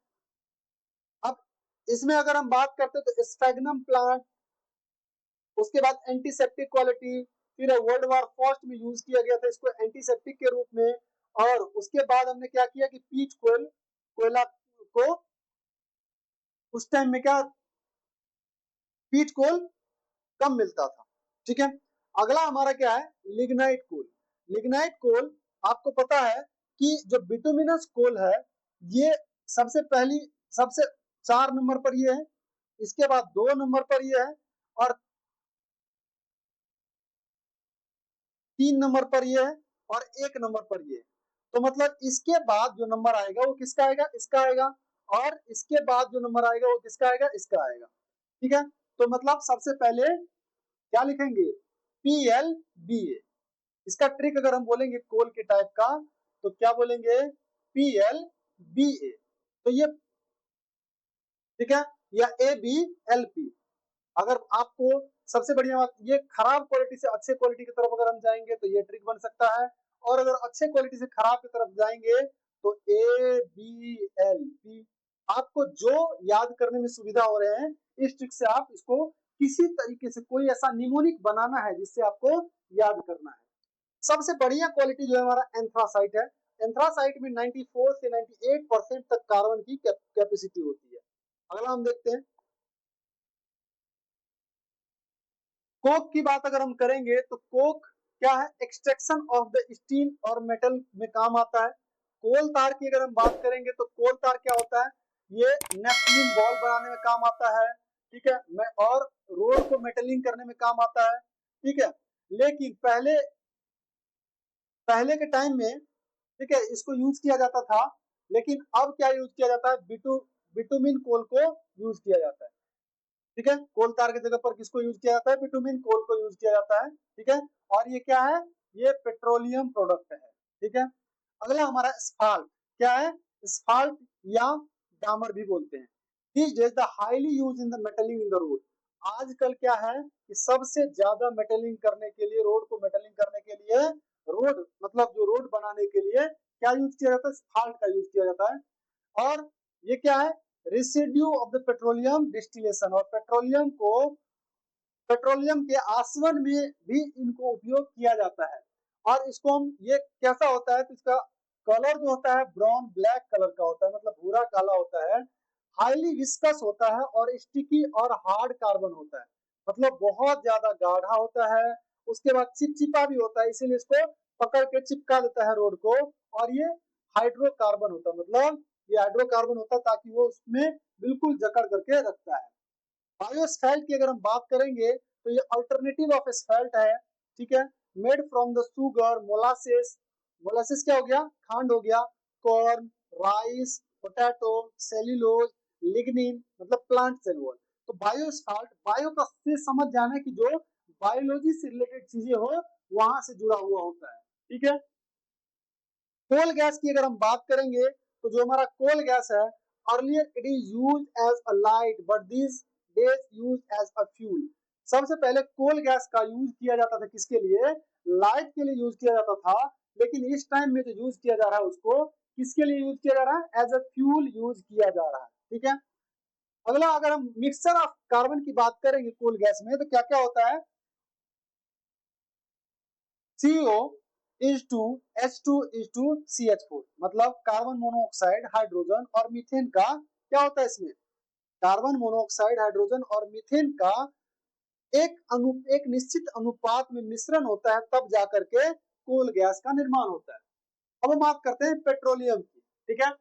[SPEAKER 1] अब इसमें अगर हम बात करते हैं तो स्फेगनम प्लांट, उसके बाद एंटीसेप्टिक क्वालिटी, फिर वर्ल्ड वॉर फर्स्ट में यूज किया गया था इसको एंटीसेप्टिक के रूप में। और उसके बाद हमने क्या किया कि पीच कोयल, कोयला को उस टाइम में क्या, पीच कोल कम मिलता था, ठीक है। अगला हमारा क्या है, लिग्नाइट कोल। लिग्नाइट कोल, आपको पता है कि जो बिटुमिनस कोल है ये सबसे पहली, सबसे 4 नंबर पर ये है, इसके बाद 2 नंबर पर ये है, और 3 नंबर पर ये है, और 1 नंबर पर ये है। तो मतलब इसके बाद जो नंबर आएगा वो किसका आएगा, इसका आएगा, और इसके बाद जो नंबर आएगा वो किसका आएगा, इसका आएगा, ठीक है। तो मतलब सबसे पहले क्या लिखेंगे, PlBa। इसका ट्रिक अगर हम बोलेंगे कोल के टाइप का तो क्या बोलेंगे, PlBa। तो ये, ठीक है, या AbLp। अगर आपको सबसे बढ़िया बात, ये खराब क्वालिटी से अच्छे क्वालिटी की तरफ अगर हम जाएंगे तो ये ट्रिक बन सकता है, और अगर अच्छे क्वालिटी से खराब की तरफ जाएंगे तो ABLP। आपको जो याद करने में सुविधा हो रहे हैं इस ट्रिक से आप इसको किसी तरीके से कोई ऐसा निमोनिक बनाना है जिससे आपको याद करना है। सबसे बढ़िया क्वालिटी जो है हमारा एंथ्रासाइट है। एंथ्रासाइट में 94 से 98% तक कार्बन की कैपेसिटी होती है। अगला हम देखते हैं कोक की बात अगर हम करेंगे तो कोक क्या है, एक्सट्रैक्शन ऑफ द स्टील और मेटल में काम आता है। कोल तार की अगर हम बात करेंगे तो कोल तार क्या होता है, ये नेफ्थलीन बॉल बनाने में काम आता है, ठीक है, और रोड को मेटलिंग करने में काम आता है, ठीक है। लेकिन पहले पहले के टाइम में, ठीक है, इसको यूज किया जाता था, लेकिन अब क्या यूज किया जाता है, बिटुमिन कोल को यूज किया जाता है, ठीक है। कोल तार की जगह पर किसको यूज किया जाता है, बिटुमिन कोल को यूज किया जाता है, ठीक है। और ये क्या है, ये पेट्रोलियम प्रोडक्ट है, ठीक है। अगला हमारा स्फाल्ट क्या है, स्फाल्ट या डामर भी बोलते हैं। This is the highly use in the metalling in the road. आजकल क्या है कि सबसे ज्यादा मेटलिंग करने के लिए, रोड को मेटलिंग करने के लिए, रोड मतलब जो रोड बनाने के लिए क्या यूज किया जाता है, स्फाल्ट का यूज किया जाता है। और ये क्या है, residue of the petroleum distillation, और पेट्रोलियम के आसवन में भी इनको उपयोग किया जाता है। और इसको हम, ये कैसा होता है तो इसका कलर जो होता है ब्राउन ब्लैक कलर का होता है, मतलब भूरा काला होता है, हाईली विस्कस होता है और स्टिकी और हार्ड कार्बन होता है, मतलब बहुत ज्यादा गाढ़ा होता है। उसके बाद चिपचिपा भी होता है, इसीलिए इसको पकड़ के चिपका देता है रोड को। और ये हाइड्रोकार्बन होता है, मतलब ये हाइड्रोकार्बन होता है ताकि वो उसमें बिल्कुल जकड़ करके रखता है। बायोस्फैल्ट की अगर हम बात करेंगे तो ये अल्टरनेटिव ऑफ एस्फाल्ट है, ठीक है, made from the sugar, molasses, molasses क्या हो गया, खांड हो गया, corn, rice, potato, cellulose, lignin, मतलब प्लांट सेलुलोज। तो बायोस्फाल्ट, बायो का से समझ जाना है कि जो बायोलॉजी से रिलेटेड चीजें हो वहां से जुड़ा हुआ होता है, ठीक है। कोल गैस की अगर हम बात करेंगे तो जो हमारा कोल गैस है, earlier it is use as a light but this days use as a fuel. सबसे पहले कोल गैस का यूज किया जाता था किसके लिए, लाइट के लिए यूज किया जाता था, लेकिन इस टाइम में जो यूज किया जा रहा है उसको किसके लिए यूज किया जा रहा है, एज अ फ्यूल यूज किया जा रहा है, ठीक है। अगला अगर हम मिक्सचर ऑफ कार्बन की बात करेंगे कोल गैस में तो क्या क्या होता है, CO is to H2 is to CH4, मतलब कार्बन मोनोऑक्साइड, हाइड्रोजन और मीथेन का क्या होता है इसमें, कार्बन मोनोऑक्साइड, हाइड्रोजन और मीथेन का एक निश्चित अनुपात में मिश्रण होता है, तब जाकर के कोल गैस का निर्माण होता है। अब हम बात करते हैं पेट्रोलियम की, ठीक है।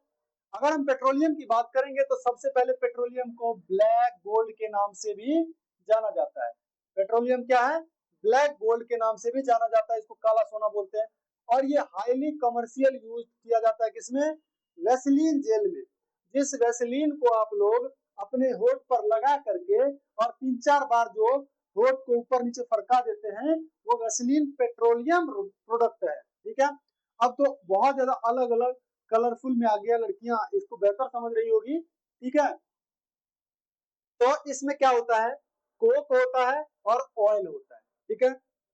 [SPEAKER 1] अगर हम पेट्रोलियम की बात करेंगे तो सबसे पहले पेट्रोलियम को ब्लैक गोल्ड के नाम से भी जाना जाता है। पेट्रोलियम क्या है, ब्लैक गोल्ड के नाम से भी जाना जाता है, इसको काला सोना बोलते हैं। और ये हाईली कमर्शियल यूज किया जाता है किसमें, वैसलीन जेल में। जिस वैसलीन को आप लोग अपने होठ पर लगा करके और 3-4 बार जो होठ को ऊपर नीचे फड़का देते हैं वो वैसलीन पेट्रोलियम प्रोडक्ट है, ठीक है। अब तो बहुत ज्यादा अलग अलग कलरफुल में आ गया, लड़कियां इसको बेहतर समझ रही होगी, ठीक है। तो इसमें क्या होता है, कोक होता है और ऑयल होता है, ठीक है।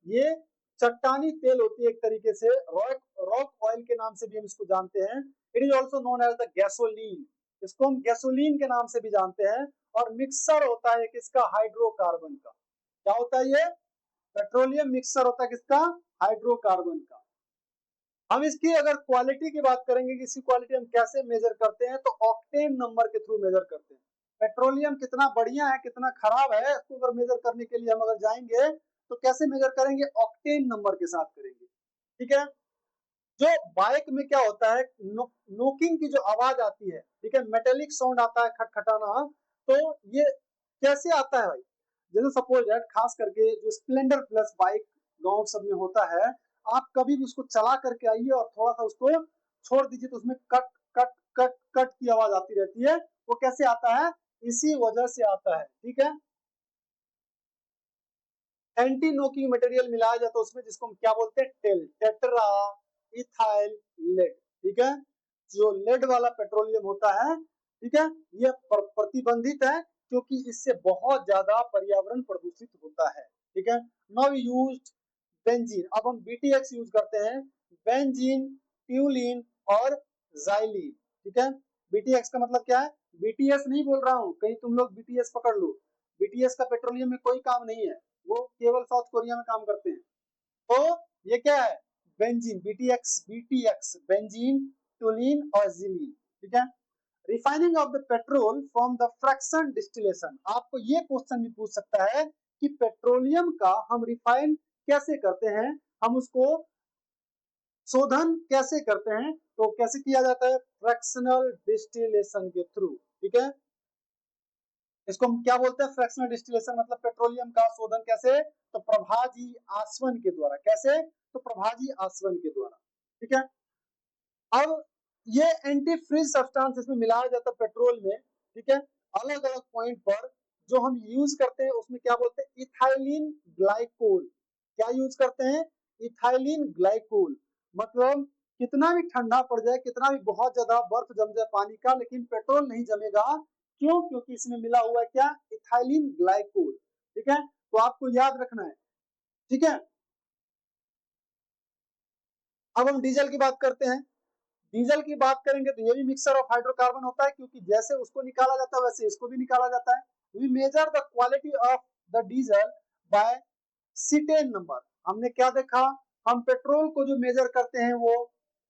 [SPEAKER 1] ये चट्टानी तेल होती है एक तरीके से, रॉक रॉक ऑयल के नाम से भी हम इसको जानते हैं। It is also known as the gasoline, इसको हम गैसोलीन के नाम से भी जानते हैं। और मिक्सर होता है किसका, हाइड्रोकार्बन का। क्या होता है ये, पेट्रोलियम मिक्सर होता है किसका, हाइड्रोकार्बन का। हम इसकी अगर क्वालिटी की बात करेंगे कि इसकी क्वालिटी हम कैसे मेजर करते हैं तो ऑक्टेन नंबर के थ्रू मेजर करते हैं। पेट्रोलियम कितना बढ़िया है कितना खराब है इसको अगर मेजर करने के लिए हम अगर जाएंगे तो कैसे मेजर करेंगे, ऑक्टेन नंबर के साथ करेंगे, ठीक है। जो बाइक में क्या होता है, नोकिंग की जो आवाज आती है, ठीक है, मेटेलिक साउंड आता है, खटखटाना, तो ये कैसे आता है भाई, जैसे सपोज दैट खास करके जो स्प्लेंडर प्लस बाइक गांव सब में होता है, आप कभी भी उसको चला करके आइए और थोड़ा सा उसको छोड़ दीजिए तो उसमें कट कट कट कट की आवाज आती रहती है। वो कैसे आता है, इसी वजह से आता है, ठीक है। एंटी नोकिंग मटेरियल मिलाया जाता है उसमें जिसको हम क्या बोलते हैं, टेट्रा इथाइल लेड, ठीक है। जो लेड वाला पेट्रोलियम होता है, ठीक है, यह प्रतिबंधित है क्योंकि इससे बहुत ज्यादा पर्यावरण प्रदूषित होता है, ठीक है। नाउ यूज्ड बेंजीन, अब हम BTX यूज करते हैं। बेंजीन, ट्यूलिन और जाइलीन। ठीक है, बीटीएक्स का मतलब क्या है? बीटीएस नहीं बोल रहा हूं, कहीं तुम लोग बीटीएस पकड़ लो। बीटीएस का पेट्रोलियम में कोई काम नहीं है, वो केवल साउथ कोरिया में काम करते हैं। तो ये क्या है? Benzene, BTX, BTX benzene, toluene और जिलीन। ठीक है, refining of the petrol from the fraction distillation. आपको ये क्वेश्चन भी पूछ सकता है कि पेट्रोलियम का हम रिफाइन कैसे करते हैं, हम उसको शोधन कैसे करते हैं? तो कैसे किया जाता है? फ्रैक्शनल डिस्टिलेशन के थ्रू। ठीक है, इसको हम क्या बोलते हैं? Fractional distillation. मतलब पेट्रोलियम का शोधन कैसे? तो प्रभाजी आसवन के द्वारा। कैसे? तो प्रभाजी आसवन के द्वारा। ठीक है, अब ये एंटी फ्रीज सब्सटेंस इसमें मिलाया जाता है पेट्रोल में। ठीक है, अलग अलग पॉइंट पर जो हम यूज करते हैं उसमें क्या बोलते हैं? Ethylene glycol. क्या यूज करते हैं? Ethylene glycol. मतलब कितना भी ठंडा पड़ जाए, कितना भी बहुत ज्यादा बर्फ जम जाए पानी का, लेकिन पेट्रोल नहीं जमेगा। क्यों? क्योंकि इसमें मिला हुआ है क्या? Ethylene glycol. ठीक है, तो आपको याद रखना है। ठीक है, अब हम डीजल की बात करते हैं। डीजल की बात करेंगे तो ये भी मिक्सचर ऑफ हाइड्रोकार्बन होता है, क्योंकि जैसे उसको निकाला जाता है वैसे इसको भी निकाला जाता है। We measure the quality of the diesel by cetane number. हमने क्या देखा? हम पेट्रोल को जो मेजर करते हैं वो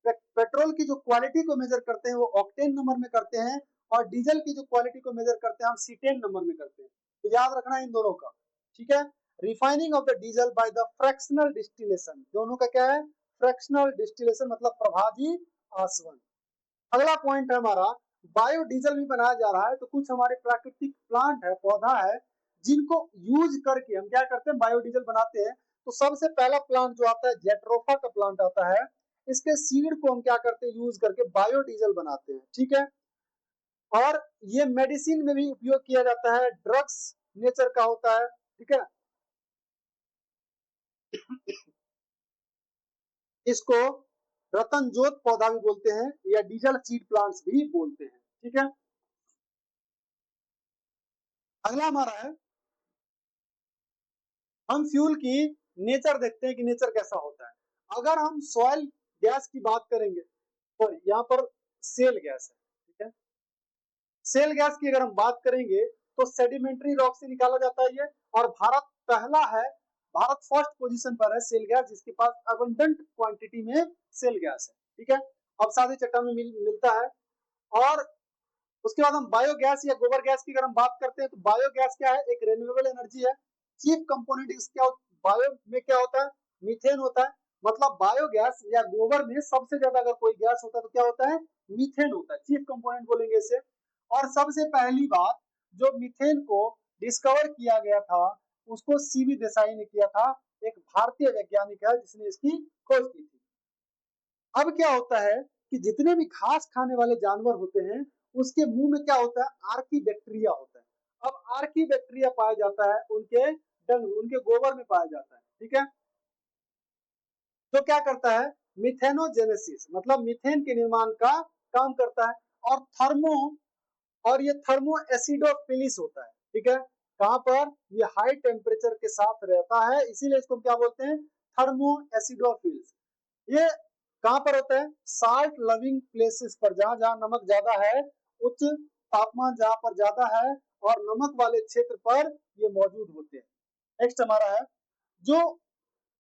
[SPEAKER 1] पेट्रोल की जो क्वालिटी को मेजर करते हैं वो ऑक्टेन नंबर में करते हैं, और डीजल की जो क्वालिटी को मेजर करते हैं हम सीटेन नंबर में करते हैं। तो याद रखना है इन दोनों का। ठीक है, refining of the diesel by the fractional distillation. दोनों का क्या है? फ्रैक्शनल डिस्टिलेशन मतलब प्रभाजी आसवन। अगला पॉइंट है हमारा, बायोडीजल भी बनाया जा रहा है। तो कुछ हमारे प्राकृतिक प्लांट है, पौधा है, जिनको यूज करके हम क्या करते हैं? बायोडीजल बनाते हैं। तो सबसे पहला प्लांट जो आता है जेट्रोफा का प्लांट आता है। इसके सीड को हम क्या करते हैं? यूज करके बायोडीजल बनाते हैं। ठीक है, और ये मेडिसिन में भी उपयोग किया जाता है, ड्रग्स नेचर का होता है। ठीक है, इसको रतन जोत पौधा भी बोलते हैं, या डीजल सीड प्लांट्स भी बोलते हैं। ठीक है, अगला हमारा है, हम फ्यूल की नेचर देखते हैं कि नेचर कैसा होता है। अगर हम सॉइल गैस की बात करेंगे तो यहाँ पर सेल गैस है। ठीक है, सेल गैस की अगर हम बात करेंगे तो सेडिमेंट्री रॉक से निकाला जाता है ये, और भारत पहला है, भारत फर्स्ट पोजीशन पर है सेल गैस, जिसके पास अबंडेंट क्वांटिटी में सेल गैस है। ठीक है, अब सादे चट्टान में मिलता है। और उसके बाद हम बायोगैस या गोबर गैस की अगर हम बात करते हैं तो बायोगैस क्या है? एक रिन्यूएबल एनर्जी है। चीफ कंपोनेंट इसका बायो में क्या होता है? मीथेन होता है। मतलब बायोगैस या गोबर में सबसे ज्यादा अगर कोई गैस होता है तो क्या होता है? मीथेन होता है, चीफ कंपोनेंट बोलेंगे इसे। और सबसे पहली बात जो मीथेन को डिस्कवर किया गया था उसको सीवी देसाई ने किया था, एक भारतीय वैज्ञानिक है जिसने इसकी खोज की थी। अब क्या होता है कि जितने भी घास खाने वाले जानवर होते हैं उसके मुंह में क्या होता है? आर्की बैक्टीरिया होता है। अब आर्की बैक्टीरिया पाया जाता है उनके डंग, उनके गोबर में पाया जाता है। ठीक है, तो क्या करता है? मिथेनोजेनेसिस मतलब मीथेन के निर्माण का काम करता है। और थर्मो, और ये थर्मो एसिडोफिलिस होता है। ठीक है, कहां पर? ये हाई टेम्परेचर के साथ रहता है, इसीलिए इसको क्या बोलते हैं? Thermo acidophils. ये कहां पर होता है? साल्ट लविंग प्लेसेस पर, जहां जहां नमक ज्यादा है, उच्च तापमान जहां पर ज्यादा है और नमक वाले क्षेत्र पर ये मौजूद होते हैं। नेक्स्ट हमारा है जो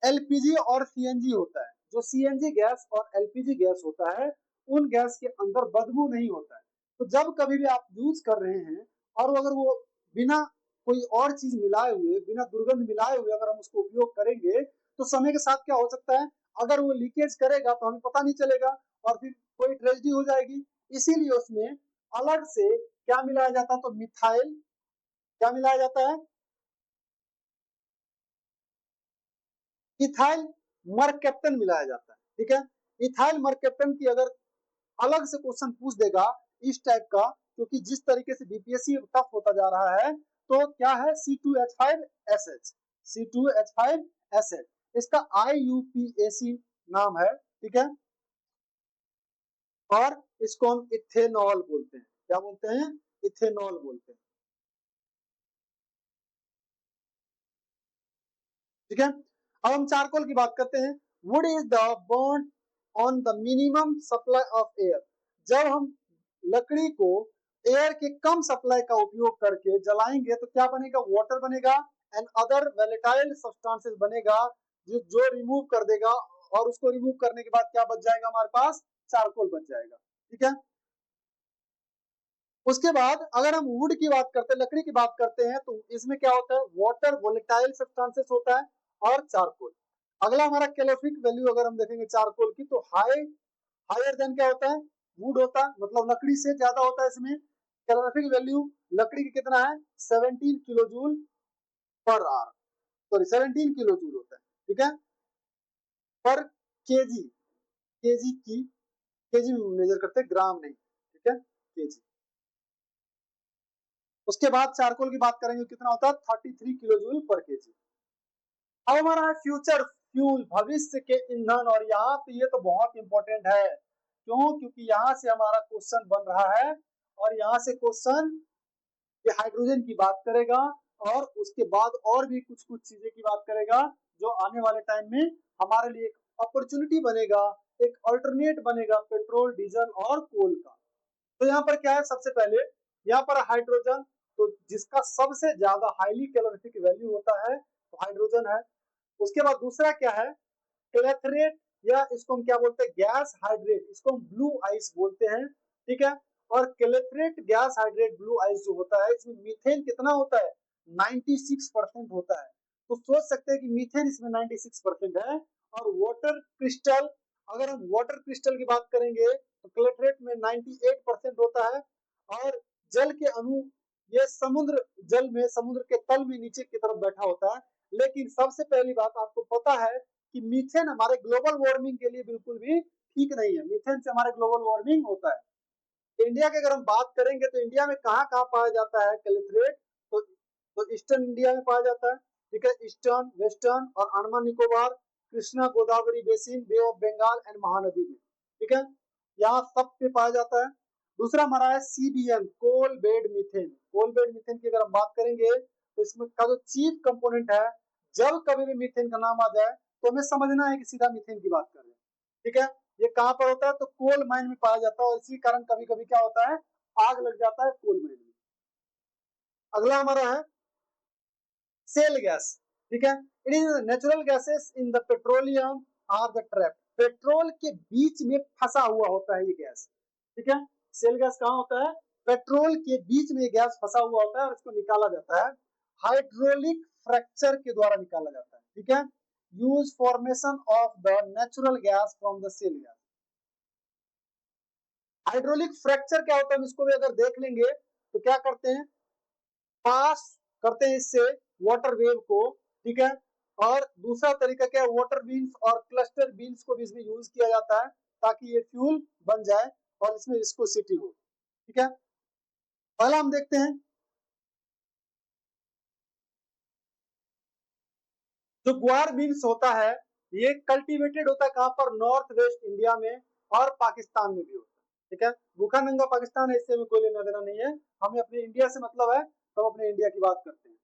[SPEAKER 1] एलपीजी और सीएनजी होता है। जो सीएनजी गैस और एलपीजी गैस होता है उन गैस के अंदर बदबू नहीं होता है। तो जब कभी भी आप यूज कर रहे हैं और अगर वो बिना कोई और चीज मिलाए हुए, बिना दुर्गंध मिलाए हुए अगर हम उसको उपयोग करेंगे तो समय के साथ क्या हो सकता है? अगर वो लीकेज करेगा तो हमें पता नहीं चलेगा और फिर कोई ट्रेजेडी हो जाएगी। इसीलिए उसमें अलग से क्या मिलाया जाता है? तो मिथाइल, क्या मिलाया जाता है? इथाइल मरकैप्टन मिलाया जाता है। ठीक है, इथाइल मरकैप्टन की अगर अलग से क्वेश्चन पूछ देगा इस टाइप का, क्योंकि जिस तरीके से बीपीएससी टफ होता जा रहा है, तो क्या है? C2H5SH, C2H5SH, इसका IUPAC नाम है। ठीक है, और इसको हम इथेनॉल बोलते हैं। क्या बोलते हैं? इथेनॉल बोलते हैं। ठीक है, अब हम चारकोल की बात करते हैं। Would is the burn on the minimum supply of air. जब हम लकड़ी को एयर के कम सप्लाई का उपयोग करके जलाएंगे तो क्या बनेगा, वाटर बनेगा एंड अदर वोलेटाइल सब्सटेंसेस बनेगा जो रिमूव कर देगा, और उसको रिमूव करने के बाद क्या बच जाएगा हमारे पास, चारकोल बच जाएगा। ठीक है, उसके बाद अगर हम वुड की बात करते हैं, लकड़ी की बात करते हैं, तो इसमें क्या होता है, वाटर वोलेटाइल सब्सटेंसेस होता है और चारकोल। अगला हमारा कैलोरिफिक वैल्यू अगर हम देखेंगे चारकोल की, तो हायर देन क्या होता है, वुड होता है, मतलब लकड़ी से ज्यादा होता है इसमें। कैलोरिफिक वैल्यू लकड़ी की कितना है, 17 kilo joule per hour, sorry 17 kilo joule होता है। ठीक है, पर केजी, केजी में मेजर करते हैं, ग्राम नहीं। ठीक है, केजी। उसके बाद चारकोल की बात करेंगे, कितना होता है, 33 किलो जूल पर केजी। अब हमारा है फ्यूचर फ्यूल, भविष्य के ईंधन, और यहाँ पे ये तो बहुत इंपॉर्टेंट है। क्यों, क्योंकि यहाँ से हमारा क्वेश्चन बन रहा है, और यहाँ से क्वेश्चन ये हाइड्रोजन की बात करेगा, और उसके बाद और भी कुछ कुछ चीजें की बात करेगा, जो आने वाले टाइम में हमारे लिए एक अपॉर्चुनिटी बनेगा, एक अल्टरनेट बनेगा पेट्रोल, डीजल और कोल का। तो यहाँ पर क्या है, सबसे पहले यहाँ पर हाइड्रोजन, तो जिसका सबसे ज्यादा हाईली कैलोरीफिक वैल्यू होता है तो हाइड्रोजन है। उसके बाद दूसरा क्या है, क्लेथरेट, या इसको हम क्या बोलते हैं, गैस हाइड्रेट, इसको हम ब्लू आइस बोलते हैं। ठीक है, और clathrate gas hydrate blue eyes जो होता है, इसमें मीथेन कितना होता है, 96% होता है। तो सोच सकते हैं कि मीथेन इसमें 96% है। और वाटर क्रिस्टल, अगर हम वाटर क्रिस्टल की बात करेंगे तो क्लेथरेट में 98% होता है। और जल के अणु, ये समुद्र जल में, समुद्र के तल में नीचे की तरफ बैठा होता है। लेकिन सबसे पहली बात आपको पता है कि मीथेन हमारे ग्लोबल वार्मिंग के लिए बिल्कुल भी ठीक नहीं है, मीथेन से हमारे ग्लोबल वार्मिंग होता है। इंडिया की अगर हम बात करेंगे तो इंडिया में कहाँ कहाँ पाया जाता है कैलिथ्रेट, तो ईस्टर्न इंडिया में पाया जाता है। ठीक है, ईस्टर्न, वेस्टर्न और Andaman Nicobar, Krishna Godavari basin, bay of Bengal and Mahanadi में। ठीक है, यहाँ सब पे पाया जाता है। दूसरा हमारा है CBM, coal bed methane. Coal bed methane की अगर हम बात करेंगे तो इसमें का जो चीफ कंपोनेंट है, जब कभी भी मीथेन का नाम आ जाए तो हमें समझना है कि सीधा मीथेन की बात कर रहे हैं। ठीक है, ये कहाँ पर होता है, तो कोल माइन में पाया जाता है, और इसी कारण कभी कभी क्या होता है, आग लग जाता है कोल माइन में। अगला हमारा है सेल गैस। ठीक है, it is natural gases in the petroleum are the trap, petrol के बीच में फंसा हुआ होता है ये गैस। ठीक है, सेल गैस कहाँ होता है, पेट्रोल के बीच में गैस फंसा हुआ होता है, और इसको निकाला जाता है हाइड्रोलिक फ्रैक्चर के द्वारा निकाला जाता है। ठीक है, use formation of the natural gas from the shale gas. Hydraulic fracture क्या होता है, हम इसको भी अगर देख लेंगे तो क्या करते हैं, पास करते हैं इससे वाटर वेव को। ठीक है, और दूसरा तरीका क्या है, वाटर बीन्स और क्लस्टर बीन्स को भी इसमें यूज किया जाता है ताकि ये फ्यूल बन जाए और इसमें विस्कोसिटी हो। ठीक है, पहला हम देखते हैं जो गुआर बीन्स होता है, ये कल्टीवेटेड होता है कहां पर, नॉर्थ वेस्ट इंडिया में और पाकिस्तान में भी होता है। ठीक है, भूखा नंगा पाकिस्तान है, इससे में कोई लेना देना नहीं है, हमें अपने इंडिया से मतलब है, तो हम अपने इंडिया की बात करते हैं।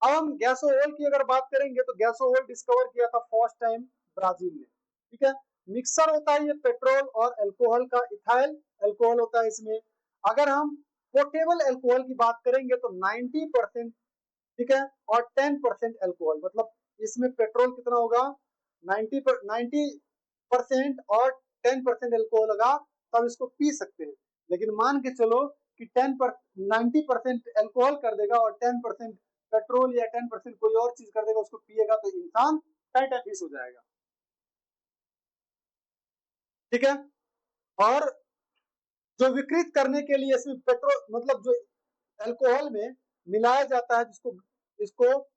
[SPEAKER 1] अब हम गैसोल की अगर बात करेंगे तो गैसोल डिस्कवर किया था फर्स्ट टाइम ब्राजील ने। ठीक है, मिक्सर होता है ये पेट्रोल और अल्कोहल का, इथाइल अल्कोहल होता है इसमें। अगर हम पोर्टेबल अल्कोहल की बात करेंगे तो 90%, ठीक है, और 10% अल्कोहल, मतलब इसमें पेट्रोल कितना होगा, 90% और 10% अल्कोहल होगा, तब इसको पी सकते हैं। लेकिन मान के चलो कि 90% अल्कोहल कर देगा और 10% पेट्रोल या 10% कोई और चीज कर देगा, उसको पिएगा तो इंसान टाइटाफिस हो जाएगा। ठीक है, और जो विकृत करने के लिए इसमें पेट्रोल, मतलब जो अल्कोहल में मिलाया जाता है, जिसको इसको,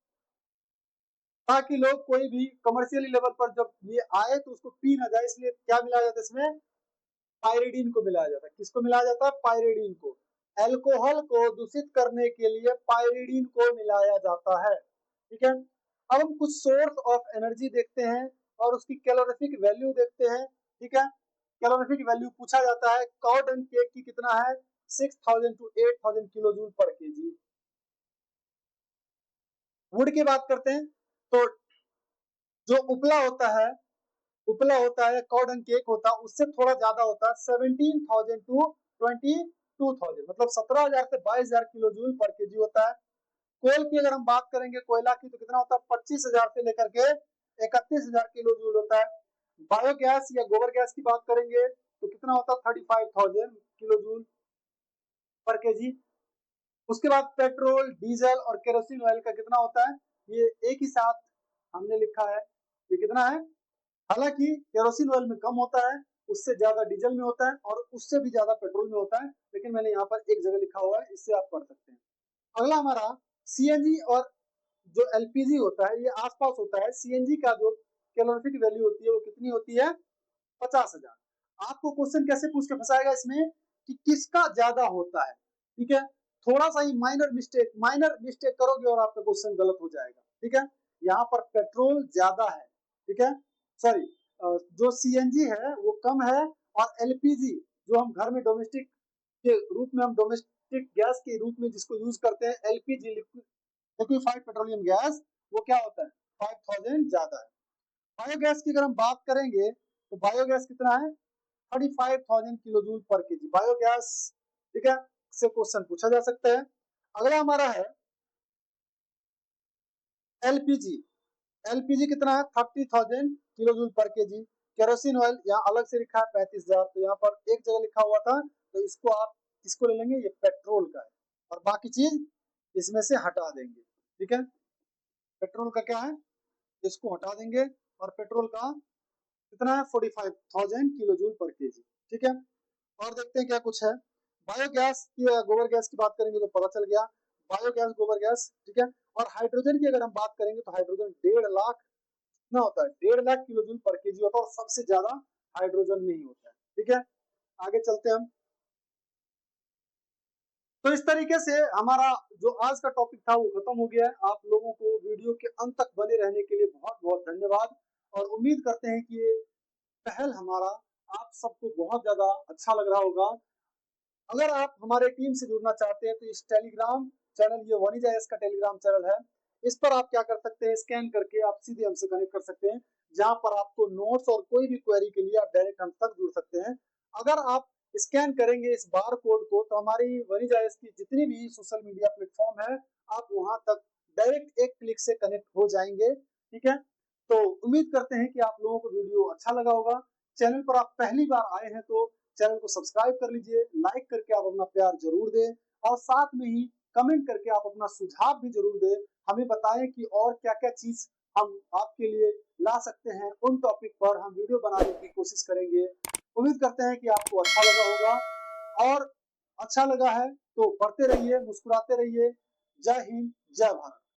[SPEAKER 1] ताकि लोग कोई भी कमर्शियली लेवल पर जब ये आए तो उसको पी ना जाए, इसलिए क्या मिलाया जाता है इसमें, पायरिडीन को मिलाया जाता है। किसको मिलाया जाता है, पायरिडीन को। अल्कोहल को दूषित करने के लिए पायरिडीन को मिलाया जाता है। ठीक है, अब हम कुछ सोर्स ऑफ एनर्जी देखते हैं और उसकी कैलोरीफिक वैल्यू देखते हैं। ठीक है, कैलोरीफिक वैल्यू पूछा जाता है, काउ डंग केक की कितना है, 6000 टू 8000 किलो जूल पर केजी। वुड की बात करते हैं तो जो उपला होता है, उपला होता है, कॉर्डन केक होता है, उससे थोड़ा ज्यादा होता है 17,000 टू 22,000, मतलब 17,000 से 22,000 किलो जूल पर केजी होता है। कोयल की अगर हम बात करेंगे कोयला की, तो कितना होता है 25,000 से लेकर के 31,000 किलो जूल होता है। बायोगैस या गोबर गैस की बात करेंगे तो कितना होता है 35,000 किलो जूल पर केजी। उसके बाद पेट्रोल, डीजल और केरोसिन ऑयल का कितना होता है, ये एक ही साथ हमने लिखा है, ये कितना है। हालांकि केरोसिन ऑयल में कम होता है, उससे ज्यादा डीजल में होता है और उससे भी ज्यादा पेट्रोल में होता है, लेकिन मैंने यहाँ पर एक जगह लिखा हुआ है, इससे आप पढ़ सकते हैं। अगला हमारा सीएनजी और जो एलपीजी होता है, ये आसपास होता है। सीएनजी का जो कैलोरीफिक वैल्यू होती है वो कितनी होती है 50,000। आपको क्वेश्चन कैसे पूछ के फंसाएगा इसमें कि किसका ज्यादा होता है, ठीक है। थोड़ा सा ही माइनर मिस्टेक करोगे और आपका क्वेश्चन गलत हो जाएगा, ठीक है। यहाँ पर पेट्रोल ज्यादा है, ठीक है, सॉरी, जो सीएनजी है वो कम है, और एलपीजी जो हम घर में डोमेस्टिक के रूप में, हम डोमेस्टिक गैस के रूप में जिसको यूज करते हैं, एलपीजी लिक्विफाइड पेट्रोलियम गैस, वो क्या होता है 5,000 ज्यादा है। बायोगैस की अगर हम बात करेंगे तो बायोगैस कितना है 35,000 किलो जूल पर केजी बायोगैस, ठीक है, से क्वेश्चन पूछा जा सकता है। अगला हमारा है एलपीजी। एलपीजी कितना है 30,000 किलो जूल पर केजी। केरोसिन ऑयल यहाँ अलग से लिखा है 35,000, तो यहाँ पर एक जगह लिखा हुआ था, तो इसको आप किसको ले लेंगे, ये पेट्रोल का है, और बाकी चीज इसमें से हटा देंगे, ठीक है। पेट्रोल का क्या है, इसको हटा देंगे, और पेट्रोल का कितना है 45,000 किलो जूल पर केजी, ठीक है। और देखते हैं क्या कुछ है। बायोगैस की, गोबर गैस की बात करेंगे तो पता चल गया, बायोगैस गोबर गैस, ठीक है। और हाइड्रोजन की अगर हम बात करेंगे तो हाइड्रोजन 1.5 लाख कितना होता है 1.5 लाख किलो जूल पर केजी होता है, और सबसे ज्यादा हाइड्रोजन में ही होता है, ठीक है। आगे चलते हैं हम। तो इस तरीके से हमारा जो आज का टॉपिक था वो खत्म हो गया है। आप लोगों को वीडियो के अंत तक बने रहने के लिए बहुत बहुत धन्यवाद, और उम्मीद करते हैं कि ये पहल हमारा आप सबको बहुत ज्यादा अच्छा लग रहा होगा। अगर आप हमारे टीम से जुड़ना चाहते हैं तो इस टेलीग्राम चैनल, ये वनीजाएस का टेलीग्राम चैनल है, इस पर आप क्या कर सकते हैं, स्कैन करके आप सीधे हमसे कनेक्ट कर सकते हैं, जहां पर आपको नोट्स और कोई भी क्वेरी के लिए आप डायरेक्ट हम तक जुड़ सकते हैं। अगर आप स्कैन करेंगे इस बार कोड को, तो हमारी वनीजाएस की जितनी भी सोशल मीडिया प्लेटफॉर्म है, आप वहां तक डायरेक्ट एक क्लिक से कनेक्ट हो जाएंगे, ठीक है। तो उम्मीद करते हैं कि आप लोगों को वीडियो अच्छा लगा होगा। चैनल पर आप पहली बार आए हैं तो चैनल को सब्सक्राइब कर लीजिए, लाइक करके आप अपना प्यार जरूर दें, और साथ में ही कमेंट करके आप अपना सुझाव भी जरूर दें। हमें बताएं कि और क्या क्या चीज हम आपके लिए ला सकते हैं, उन टॉपिक पर हम वीडियो बनाने की कोशिश करेंगे। उम्मीद करते हैं कि आपको अच्छा लगा होगा, और अच्छा लगा है तो पढ़ते रहिए, मुस्कुराते रहिए। जय हिंद, जय भारत।